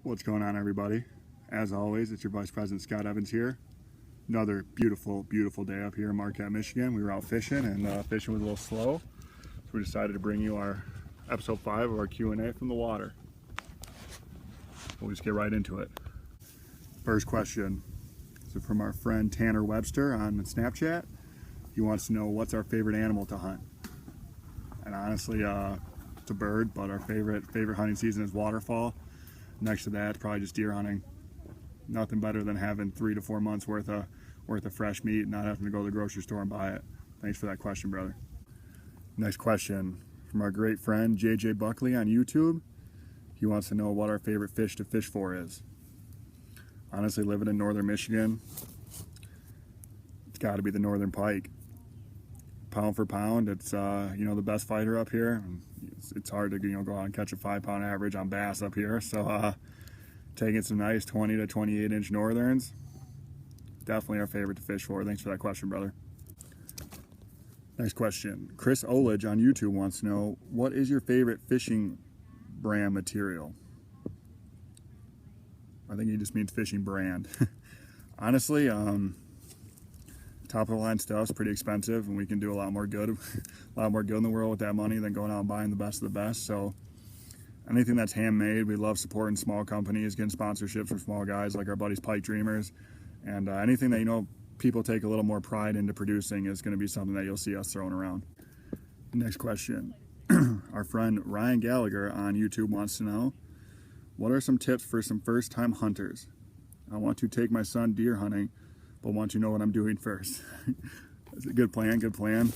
What's going on, everybody? As always, it's your Vice President Scott Evans here. Another beautiful, beautiful day up here in Marquette, Michigan. We were out fishing, and fishing was a little slow, so we decided to bring you our episode 5 of our Q&A from the water. We'll just get right into it. First question is from our friend Tanner Webster on Snapchat. He wants to know what's our favorite animal to hunt. And honestly, it's a bird, but our favorite hunting season is waterfall. Next to that, it's probably just deer hunting. Nothing better than having 3 to 4 months worth of fresh meat and not having to go to the grocery store and buy it. Thanks for that question, brother. Next question from our great friend JJ Buckley on YouTube. He wants to know what our favorite fish to fish for is. Honestly, living in northern Michigan, it's got to be the northern pike. Pound for pound, it's the best fighter up here. It's hard to go out and catch a 5-pound average on bass up here. So taking some nice 20 to 28 inch northerns, definitely our favorite to fish for. Thanks for that question, brother. Next question. Chris Oledge on YouTube wants to know, what is your favorite fishing brand material? I think he just means fishing brand. Honestly, top of the line stuff's pretty expensive, and we can do a lot more good in the world with that money than going out and buying the best of the best. So anything that's handmade, we love supporting small companies, getting sponsorships from small guys like our buddies Pike Dreamers, and anything that people take a little more pride into producing is going to be something that you'll see us throwing around. Next question. Our friend Ryan Gallagher on YouTube wants to know, what are some tips for some first-time hunters? I want to take my son deer hunting, but want to know what I'm doing first. That's a good plan, good plan.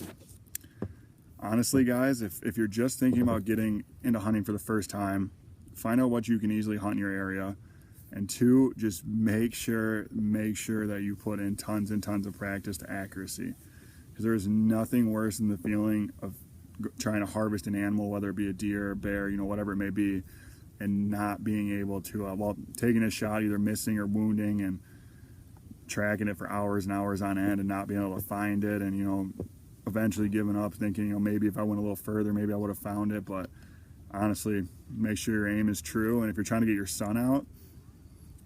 Honestly, guys, if you're just thinking about getting into hunting for the first time, find out what you can easily hunt in your area. And 2, just make sure that you put in tons and tons of practice to accuracy. Because there is nothing worse than the feeling of trying to harvest an animal, whether it be a deer, bear, whatever it may be, and not being able to, taking a shot, either missing or wounding, and tracking it for hours and hours on end and not being able to find it, and eventually giving up, thinking maybe if I went a little further, maybe I would have found it. But honestly, make sure your aim is true, and if you're trying to get your son out,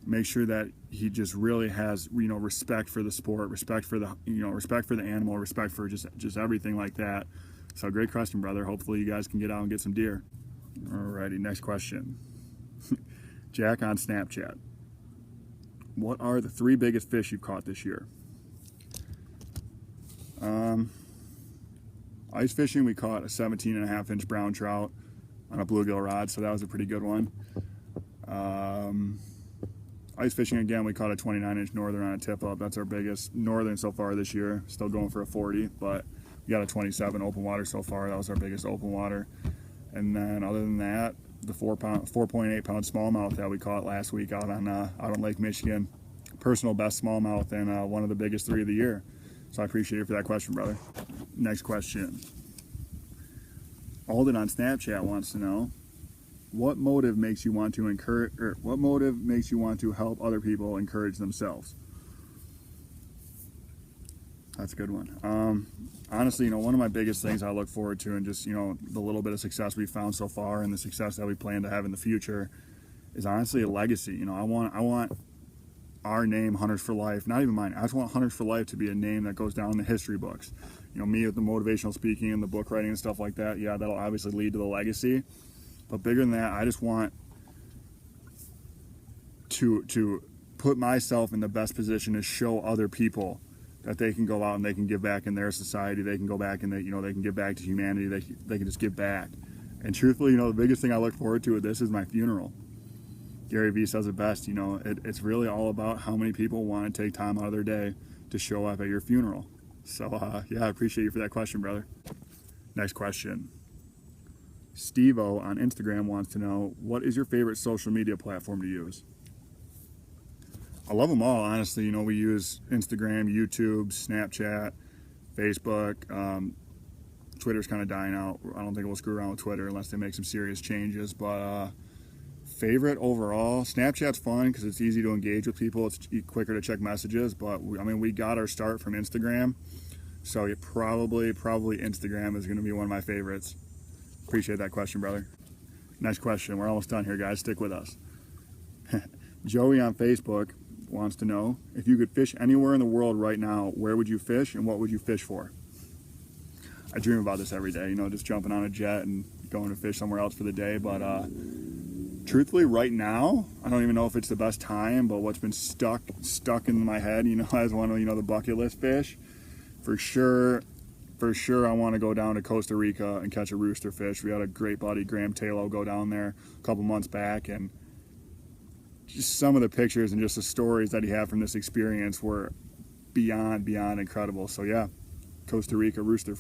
make sure that he just really has respect for the sport, respect for the respect for the animal, respect for just everything like that. So great question, brother. Hopefully you guys can get out and get some deer. Alrighty, next question. Jack on Snapchat. What are the 3 biggest fish you've caught this year? Ice fishing, we caught a 17.5 inch brown trout on a bluegill rod, so that was a pretty good one. Ice fishing again, we caught a 29 inch northern on a tip up. That's our biggest northern so far this year. Still going for a 40, but we got a 27 open water so far. That was our biggest open water. And then other than that, the 4.8 pound smallmouth that we caught last week out on Lake Michigan, personal best smallmouth and one of the biggest 3 of the year. So I appreciate you for that question, brother. Next question. Alden on Snapchat wants to know, what motive makes you want to help other people encourage themselves? That's a good one. Honestly, one of my biggest things I look forward to, and just the little bit of success we've found so far and the success that we plan to have in the future, is honestly a legacy. I want our name, Hunters for Life, not even mine, I just want Hunters for Life to be a name that goes down in the history books. Me with the motivational speaking and the book writing and stuff like that, yeah, that'll obviously lead to the legacy. But bigger than that, I just want to put myself in the best position to show other people that they can go out and they can give back in their society. They can go back and they can give back to humanity. They can just give back. And truthfully, the biggest thing I look forward to with this is my funeral. Gary Vee says it best, it's really all about how many people want to take time out of their day to show up at your funeral. So yeah, I appreciate you for that question, brother. Next question. Steve-O on Instagram wants to know, what is your favorite social media platform to use? I love them all, honestly. We use Instagram, YouTube, Snapchat, Facebook. Twitter's kind of dying out. I don't think we'll screw around with Twitter unless they make some serious changes. But favorite overall, Snapchat's fun because it's easy to engage with people. It's quicker to check messages. But we got our start from Instagram, so probably Instagram is going to be one of my favorites. Appreciate that question, brother. Next question. We're almost done here, guys. Stick with us. Joey on Facebook wants to know, if you could fish anywhere in the world right now, where would you fish and what would you fish for? I dream about this every day, you know, just jumping on a jet and going to fish somewhere else for the day. But truthfully, right now, I don't even know if it's the best time, but what's been stuck in my head, you know, as one of, you know, the bucket list fish, for sure, I want to go down to Costa Rica and catch a rooster fish. We had a great buddy, Graham Taylor, go down there a couple months back, and just some of the pictures and just the stories that he had from this experience were beyond incredible. So yeah, Costa Rica rooster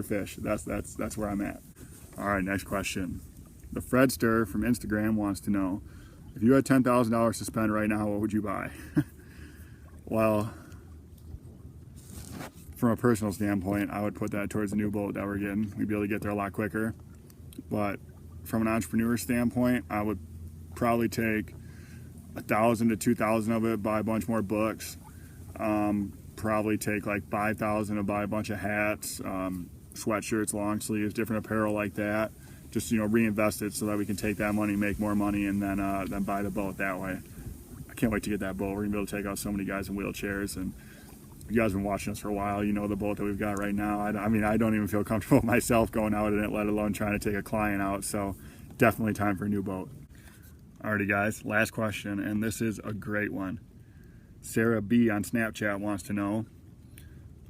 fish. That's where I'm at. All right, next question. The Fredster from Instagram wants to know, if you had $10,000 to spend right now, what would you buy? Well, from a personal standpoint, I would put that towards the new boat that we're getting. We'd be able to get there a lot quicker. But from an entrepreneur standpoint, I would probably take 1,000 to 2,000 of it, buy a bunch more books. Probably take like 5,000 to buy a bunch of hats, sweatshirts, long sleeves, different apparel like that. Just, you know, reinvest it so that we can take that money, make more money, and then buy the boat that way. I can't wait to get that boat. We're gonna be able to take out so many guys in wheelchairs, and if you guys have been watching us for a while, you know the boat that we've got right now. I mean, I don't even feel comfortable myself going out in it, let alone trying to take a client out. So definitely time for a new boat. Alrighty guys, last question, and this is a great one. Sarah B on Snapchat wants to know,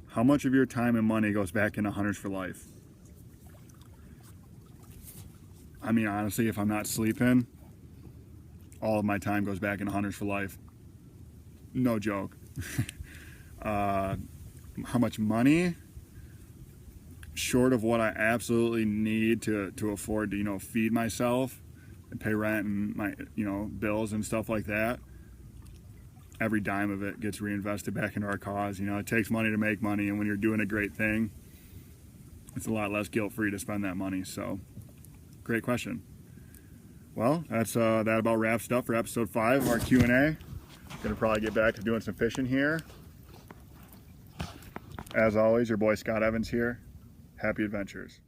how much of your time and money goes back into Hunters for Life? I mean, honestly, if I'm not sleeping, all of my time goes back into Hunters for Life. No joke. How much money? Short of what I absolutely need to afford to, you know, feed myself and pay rent and my, you know, bills and stuff like that, every dime of it gets reinvested back into our cause. You know, it takes money to make money, and when you're doing a great thing, it's a lot less guilt-free to spend that money. So, great question. Well, that's that about wraps it up for episode 5 of our Q&A. Gonna probably get back to doing some fishing here. As always, your boy Scott Evans here. Happy adventures.